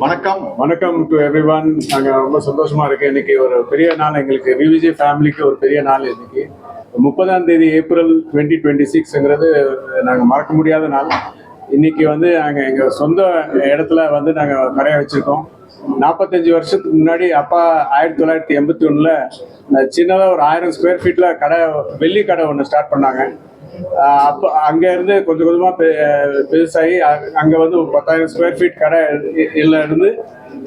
வணக்கம் to everyone. நாங்கள் ரொம்ப சந்தோஷமா இருக்கு. இன்னைக்கு ஒரு பெரிய நாள் எங்களுக்கு, விவிஜே ஃபேமிலிக்கு ஒரு பெரிய நாள். இன்னைக்கு 30ஆம் தேதி ஏப்ரல் 2026ங்கிறது நாங்கள் மறக்க முடியாத நாள். இன்னைக்கு நாங்கள் எங்கள் சொந்த இடத்துல நாங்கள் கடையை வச்சுருக்கோம். 45 வருஷத்துக்கு முன்னாடி அப்பா 1981 சின்னதாக ஒரு 1000 ஸ்கொயர் ஃபீட்டில் கடை, வெள்ளி கடை ஒன்று ஸ்டார்ட் பண்ணாங்க. அப்போ அங்கேருந்து கொஞ்சம் கொஞ்சமாக பெருசாகி அங்கே ஒரு 10,000 ஸ்கொயர் ஃபீட் கடை இருந்து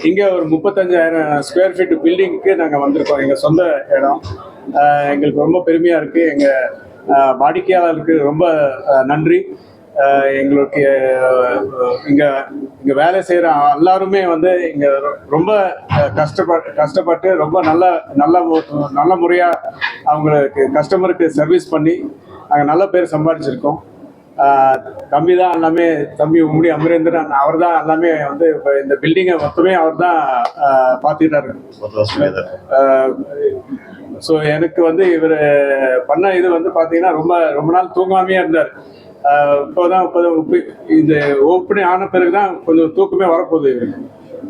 இங்கே ஒரு 35,000 ஸ்கொயர் ஃபீட் பில்டிங்க்கு நாங்கள் வந்திருக்கோம். எங்கள் சொந்த இடம். எங்களுக்கு ரொம்ப பெருமையாக இருக்குது. எங்கள் வாடிக்கையாளருக்கு ரொம்ப நன்றி. எங்களுக்கு இங்கே வேலை செய்கிற எல்லாருமே இங்கே ரொம்ப கஷ்டப்பட்டு ரொம்ப நல்ல முறையாக அவங்களுக்கு கஸ்டமருக்கு சர்வீஸ் பண்ணி நாங்கள் நல்ல பேர் சம்பாதிச்சிருக்கோம். தம்பி தான் எல்லாமே, தம்பி உம்முடி அமரேந்திரன், அவர் தான் எல்லாமே இப்போ இந்த பில்டிங்கை மொத்தமே அவர் தான் பார்த்துக்கிட்டாரு. ஸோ எனக்கு இவர் பண்ண இது பார்த்தீங்கன்னா ரொம்ப நாள் தூங்காமையே இருந்தார். இப்போ இந்த ஓப்பனிங் ஆன பிறகு தான் கொஞ்சம் தூக்கமே வரப்போகுது. இவருக்கு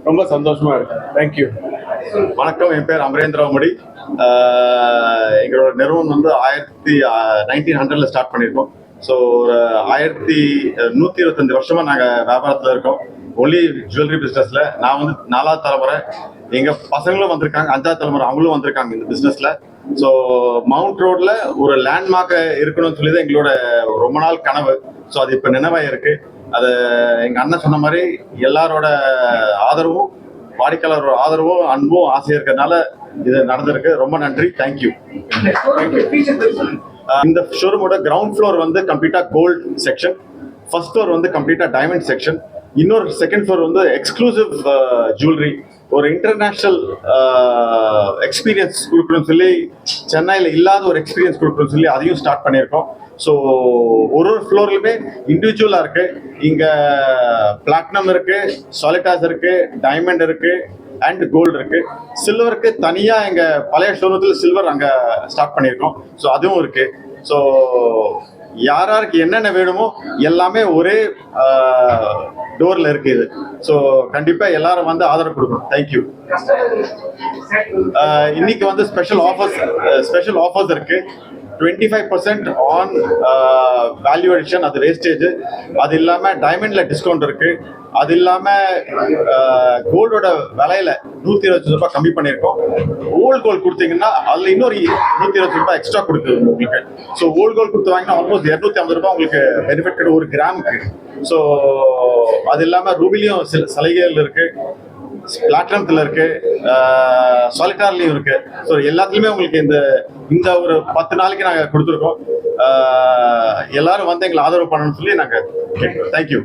ரொம்ப சந்தோஷமா இருக்கு. தேங்க்யூ. வணக்கம், என் பேர் அமரேந்திர உம்முடி. எங்களோட நிறுவனம் 1900 ஸ்டார்ட் பண்ணியிருக்கோம். ஸோ ஒரு 1125 வருஷமா நாங்கள் வியாபாரத்தில் இருக்கோம். ஒன்லி ஜுவல்லரி பிஸ்னஸில். நான் 4ஆவது தலைமுறை, எங்கள் பசங்களும் வந்திருக்காங்க, 5ஆவது தலைமுறை அவங்களும் வந்திருக்காங்க இந்த பிஸ்னஸில். ஸோ மவுண்ட் ரோடில் ஒரு லேண்ட்மார்க்கை இருக்கணும்னு சொல்லி தான் எங்களோட ரொம்ப நாள் கனவு. ஸோ அது இப்போ நினைவாக இருக்குது. அது எங்கள் அண்ணன் சொன்ன மாதிரி எல்லாரோட ஆதரவும், வாடிக்கையாளரோட ஆதரவும், அன்பும், ஆசையாக இருக்கிறதுனால இது நடந்திருக்கு. ரொம்ப நன்றி. தேங்க்யூ. இந்த ஷோரூமோட கிரவுண்ட் ஃப்ளோர் கம்ப்ளீட்டா கோல்ட் செக்ஷன், ஃபர்ஸ்ட் ஃப்ளோர் கம்ப்ளீட்டா டைமண்ட் செக்ஷன், இன்னொரு செகண்ட் ஃப்ளோர் எக்ஸ்க்ளூசிவ் ஜுவல்லரி. ஒரு இன்டர்நேஷனல் எக்ஸ்பீரியன்ஸ் கொடுக்கணும்னு சொல்லி, சென்னையில் இல்லாத ஒரு எக்ஸ்பீரியன்ஸ் கொடுக்கணும்னு சொல்லி அதையும் ஸ்டார்ட் பண்ணியிருக்கோம். ஸோ ஒரு ஃப்ளோர்லையுமே இண்டிவிஜுவலாக இருக்கு. இங்கே பிளாட்டினம் இருக்கு, சாலிட்டாஸ் இருக்கு, டைமண்ட் இருக்கு அண்ட் கோல்டு இருக்கு. சில்வருக்கு தனியாக எங்கள் பழைய ஷோரூமத்தில் சில்வர் அங்கே ஸ்டார்ட் பண்ணியிருக்கோம். ஸோ அதுவும் இருக்கு. ஸோ யாருக்கு என்னென்ன வேணுமோ எல்லாமே ஒரே டோரில் இருக்கு இது. ஸோ கண்டிப்பாக எல்லாரும் ஆதரவு கொடுக்கணும். தேங்க்யூ. இன்னைக்கு ஸ்பெஷல் ஆஃபர்ஸ் இருக்கு. 25% ஆன் வேல்யூ அடிஷன், அது வேஸ்டேஜ். அது இல்லாமல் டைமண்டில் டிஸ்கவுண்ட் இருக்கு. அது இல்லாமல் கோல்டோட விலையில 125 ரூபாய் கம்மி பண்ணியிருக்கோம். ஓல்டு கோல்டு கொடுத்தீங்கன்னா அதில் இன்னொரு 125 ரூபாய் எக்ஸ்ட்ரா கொடுக்குது உங்களுக்கு. ஸோ ஓல்டு கோல்டு கொடுத்து வாங்கினா ஆல்மோஸ்ட் 250 ரூபாய் உங்களுக்கு பெனிஃபிட் ஒரு கிராமுக்கு. ஸோ அது இல்லாமல் ரூபிலையும் சில சலுகைகள் இருக்கு, பிளாட்டினத்தில் இருக்கு, சாலிட்டார்லையும் இருக்கு. ஸோ எல்லாத்துலேயுமே உங்களுக்கு இந்த ஒரு 10 நாளைக்கு நாங்கள் கொடுத்துருக்கோம். எல்லாரும் எங்களை ஆதரவு பண்ணணும்னு சொல்லி நாங்கள் கேட்குறோம். தேங்க்யூ.